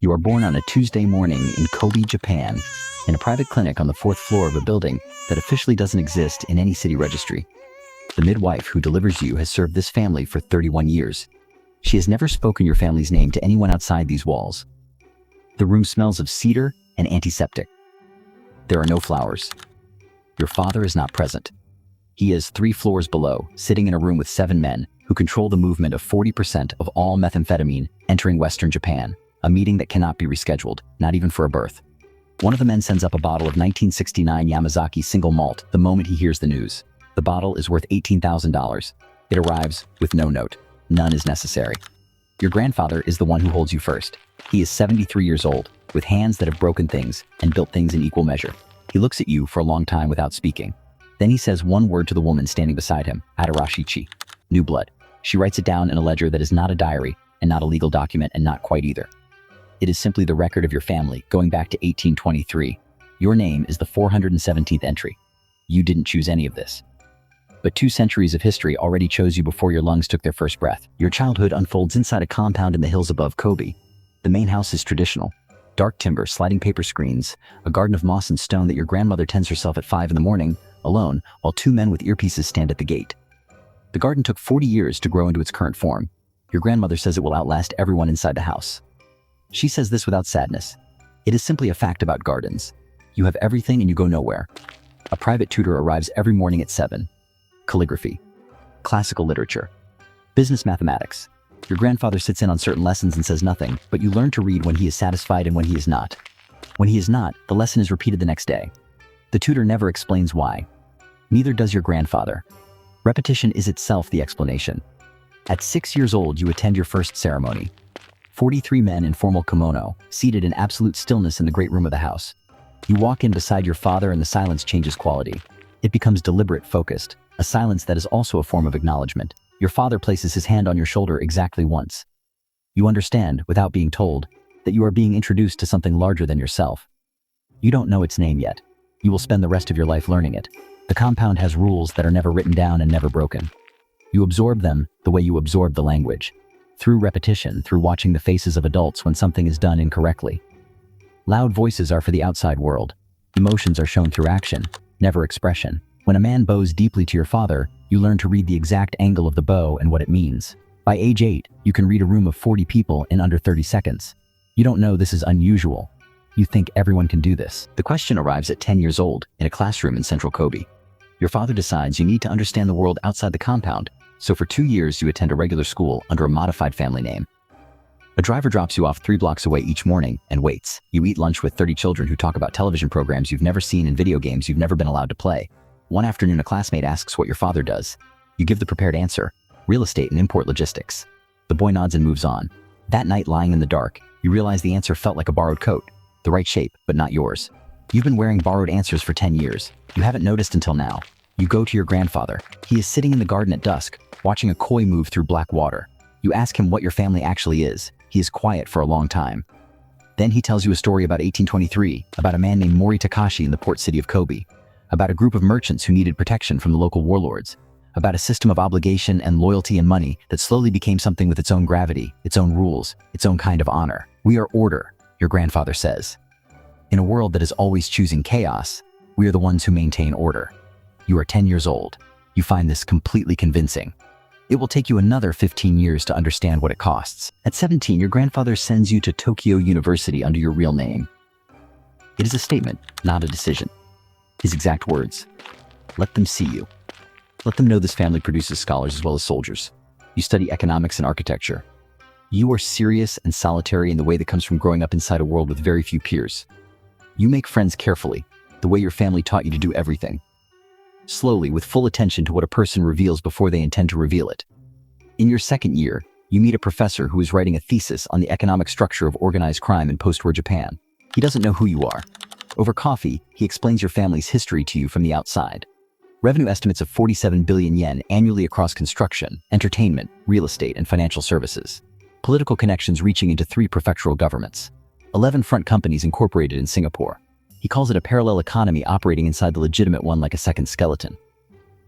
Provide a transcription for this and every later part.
You are born on a Tuesday morning in Kobe, Japan, in a private clinic on the 4th floor of a building that officially doesn't exist in any city registry. The midwife who delivers you has served this family for 31 years. She has never spoken your family's name to anyone outside these walls. The room smells of cedar and antiseptic. There are no flowers. Your father is not present. He is 3 floors below, sitting in a room with 7 men who control the movement of 40% of all methamphetamine entering Western Japan, a meeting that cannot be rescheduled, not even for a birth. One of the men sends up a bottle of 1969 Yamazaki single malt the moment he hears the news. The bottle is worth $18,000. It arrives with no note. None is necessary. Your grandfather is the one who holds you first. He is 73 years old, with hands that have broken things and built things in equal measure. He looks at you for a long time without speaking. Then he says one word to the woman standing beside him, Adarashichi, new blood. She writes it down in a ledger that is not a diary and not a legal document and not quite either. It is simply the record of your family going back to 1823. Your name is the 417th entry. You didn't choose any of this. But 2 centuries of history already chose you before your lungs took their first breath. Your childhood unfolds inside a compound in the hills above Kobe. The main house is traditional. Dark timber, sliding paper screens, a garden of moss and stone that your grandmother tends herself at 5 in the morning, alone, while 2 men with earpieces stand at the gate. The garden took 40 years to grow into its current form. Your grandmother says it will outlast everyone inside the house. She says this without sadness. It is simply a fact about gardens. You have everything and you go nowhere. A private tutor arrives every morning at 7. Calligraphy, classical literature, business mathematics. Your grandfather sits in on certain lessons and says nothing, but you learn to read when he is satisfied and when he is not. When he is not, the lesson is repeated the next day. The tutor never explains why. Neither does your grandfather. Repetition is itself the explanation. At 6 years old, you attend your first ceremony. 43 men in formal kimono, seated in absolute stillness in the great room of the house. You walk in beside your father and the silence changes quality. It becomes deliberate, focused, a silence that is also a form of acknowledgement. Your father places his hand on your shoulder exactly once. You understand, without being told, that you are being introduced to something larger than yourself. You don't know its name yet. You will spend the rest of your life learning it. The compound has rules that are never written down and never broken. You absorb them the way you absorb the language. Through repetition, through watching the faces of adults when something is done incorrectly. Loud voices are for the outside world. Emotions are shown through action, never expression. When a man bows deeply to your father, you learn to read the exact angle of the bow and what it means. By age 8, you can read a room of 40 people in under 30 seconds. You don't know this is unusual. You think everyone can do this. The question arrives at 10 years old in a classroom in central Kobe. Your father decides you need to understand the world outside the compound, so for 2 years you attend a regular school under a modified family name. A driver drops you off 3 blocks away each morning and waits. You eat lunch with 30 children who talk about television programs you've never seen and video games you've never been allowed to play. One afternoon, a classmate asks what your father does. You give the prepared answer: real estate and import logistics. The boy nods and moves on. That night, lying in the dark, you realize the answer felt like a borrowed coat. The right shape, but not yours. You've been wearing borrowed answers for 10 years. You haven't noticed until now. You go to your grandfather. He is sitting in the garden at dusk, watching a koi move through black water. You ask him what your family actually is. He is quiet for a long time. Then he tells you a story about 1823, about a man named Mori Takashi in the port city of Kobe, about a group of merchants who needed protection from the local warlords, about a system of obligation and loyalty and money that slowly became something with its own gravity, its own rules, its own kind of honor. We are order, your grandfather says. In a world that is always choosing chaos, we are the ones who maintain order. You are 10 years old. You find this completely convincing. It will take you another 15 years to understand what it costs. At 17, your grandfather sends you to Tokyo University under your real name. It is a statement, not a decision. His exact words: let them see you. Let them know this family produces scholars as well as soldiers. You study economics and architecture. You are serious and solitary in the way that comes from growing up inside a world with very few peers. You make friends carefully, the way your family taught you to do everything. Slowly, with full attention to what a person reveals before they intend to reveal it. In your second year, you meet a professor who is writing a thesis on the economic structure of organized crime in post-war Japan. He doesn't know who you are. Over coffee, he explains your family's history to you from the outside. Revenue estimates of 47 billion yen annually across construction, entertainment, real estate, and financial services. Political connections reaching into 3 prefectural governments. 11 front companies incorporated in Singapore. He calls it a parallel economy operating inside the legitimate one like a second skeleton.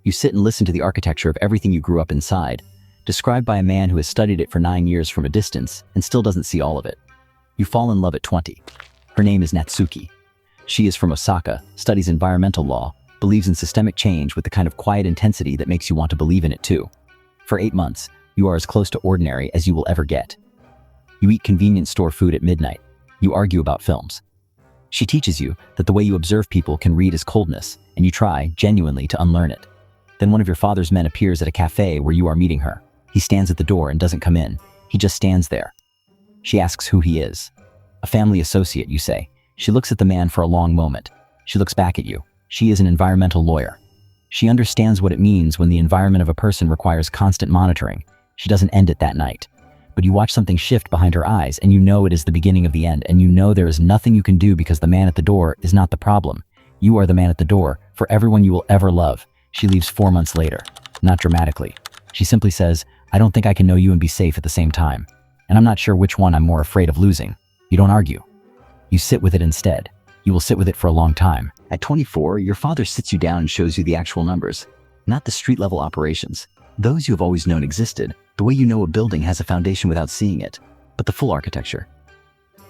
You sit and listen to the architecture of everything you grew up inside, described by a man who has studied it for 9 years from a distance and still doesn't see all of it. You fall in love at 20. Her name is Natsuki. She is from Osaka, studies environmental law, believes in systemic change with the kind of quiet intensity that makes you want to believe in it too. For 8 months, you are as close to ordinary as you will ever get. You eat convenience store food at midnight. You argue about films. She teaches you that the way you observe people can read as coldness, and you try, genuinely, to unlearn it. Then one of your father's men appears at a cafe where you are meeting her. He stands at the door and doesn't come in. He just stands there. She asks who he is. A family associate, you say. She looks at the man for a long moment. She looks back at you. She is an environmental lawyer. She understands what it means when the environment of a person requires constant monitoring. She doesn't end it that night. But you watch something shift behind her eyes, and you know it is the beginning of the end, and you know there is nothing you can do because the man at the door is not the problem. You are the man at the door for everyone you will ever love. She leaves 4 months later. Not dramatically. She simply says, I don't think I can know you and be safe at the same time. And I'm not sure which one I'm more afraid of losing. You don't argue. You sit with it instead. You will sit with it for a long time. At 24, your father sits you down and shows you the actual numbers, not the street-level operations. Those you have always known existed, the way you know a building has a foundation without seeing it, but the full architecture.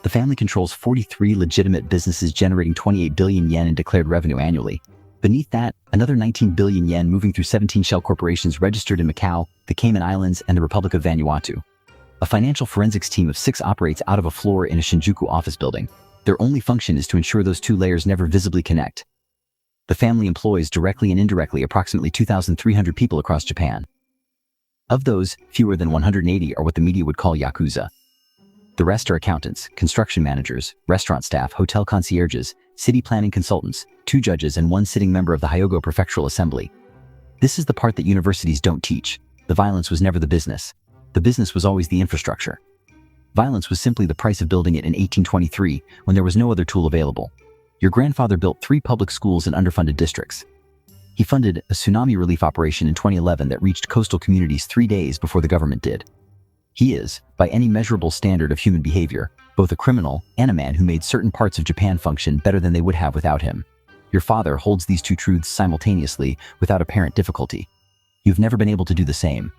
The family controls 43 legitimate businesses generating 28 billion yen in declared revenue annually. Beneath that, another 19 billion yen moving through 17 shell corporations registered in Macau, the Cayman Islands, and the Republic of Vanuatu. A financial forensics team of 6 operates out of a floor in a Shinjuku office building. Their only function is to ensure those 2 layers never visibly connect. The family employs directly and indirectly approximately 2,300 people across Japan. Of those, fewer than 180 are what the media would call Yakuza. The rest are accountants, construction managers, restaurant staff, hotel concierges, city planning consultants, 2 judges, and 1 sitting member of the Hyogo Prefectural Assembly. This is the part that universities don't teach. The violence was never the business. The business was always the infrastructure. Violence was simply the price of building it in 1823 when there was no other tool available. Your grandfather built 3 public schools in underfunded districts. He funded a tsunami relief operation in 2011 that reached coastal communities 3 days before the government did. He is, by any measurable standard of human behavior, both a criminal and a man who made certain parts of Japan function better than they would have without him. Your father holds these 2 truths simultaneously without apparent difficulty. You've never been able to do the same.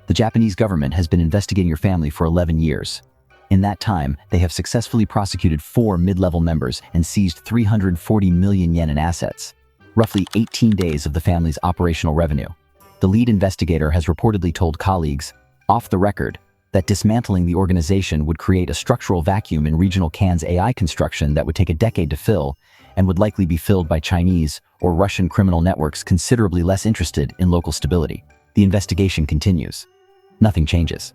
The Japanese government has been investigating your family for 11 years. In that time, they have successfully prosecuted 4 mid-level members and seized 340 million yen in assets, roughly 18 days of the family's operational revenue. The lead investigator has reportedly told colleagues, off the record, that dismantling the organization would create a structural vacuum in regional CAN's AI construction that would take a decade to fill and would likely be filled by Chinese or Russian criminal networks considerably less interested in local stability. The investigation continues. Nothing changes.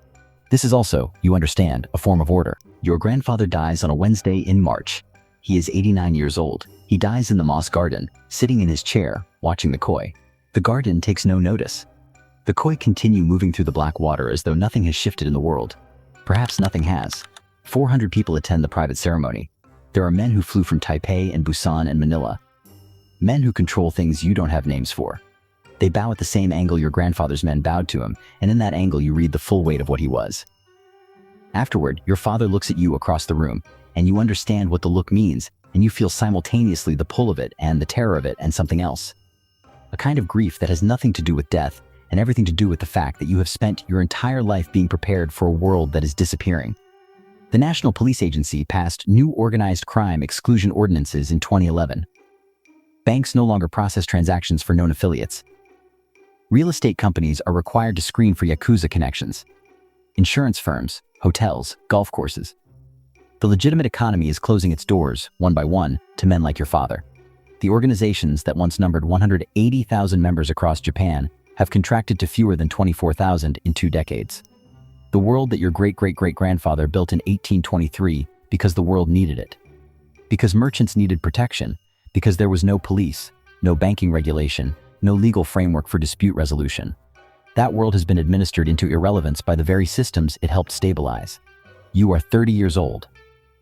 This is also, you understand, a form of order. Your grandfather dies on a Wednesday in March. He is 89 years old. He dies in the moss garden, sitting in his chair, watching the koi. The garden takes no notice. The koi continue moving through the black water as though nothing has shifted in the world. Perhaps nothing has. 400 people attend the private ceremony. There are men who flew from Taipei and Busan and Manila. Men who control things you don't have names for. They bow at the same angle your grandfather's men bowed to him, and in that angle you read the full weight of what he was. Afterward, your father looks at you across the room, and you understand what the look means, and you feel simultaneously the pull of it and the terror of it and something else. A kind of grief that has nothing to do with death, and everything to do with the fact that you have spent your entire life being prepared for a world that is disappearing. The National Police Agency passed new organized crime exclusion ordinances in 2011. Banks no longer process transactions for known affiliates. Real estate companies are required to screen for Yakuza connections. Insurance firms, hotels, golf courses. The legitimate economy is closing its doors, one by one, to men like your father. The organizations that once numbered 180,000 members across Japan have contracted to fewer than 24,000 in 2 decades. The world that your great-great-great-grandfather built in 1823 because the world needed it. Because merchants needed protection, because there was no police, no banking regulation, no legal framework for dispute resolution. That world has been administered into irrelevance by the very systems it helped stabilize. You are 30 years old.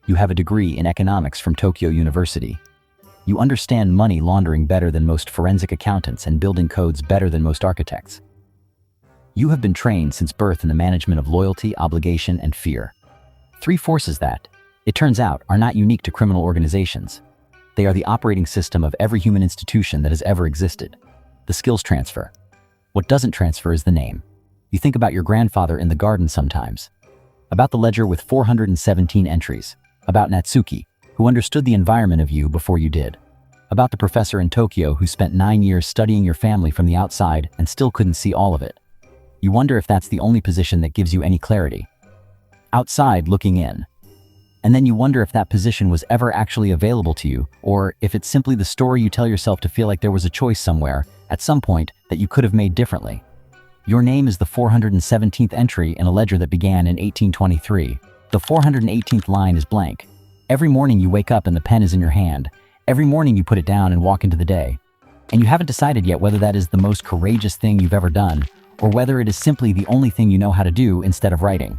You have a degree in economics from Tokyo University. You understand money laundering better than most forensic accountants and building codes better than most architects. You have been trained since birth in the management of loyalty, obligation, and fear. 3 forces that, it turns out, are not unique to criminal organizations. They are the operating system of every human institution that has ever existed. The skills transfer. What doesn't transfer is the name. You think about your grandfather in the garden sometimes. About the ledger with 417 entries. About Natsuki, who understood the environment of you before you did. About the professor in Tokyo who spent 9 years studying your family from the outside and still couldn't see all of it. You wonder if that's the only position that gives you any clarity. Outside, looking in. And then you wonder if that position was ever actually available to you, or if it's simply the story you tell yourself to feel like there was a choice somewhere, at some point, that you could have made differently. Your name is the 417th entry in a ledger that began in 1823. The 418th line is blank. Every morning you wake up and the pen is in your hand. Every morning you put it down and walk into the day. And you haven't decided yet whether that is the most courageous thing you've ever done, or whether it is simply the only thing you know how to do instead of writing.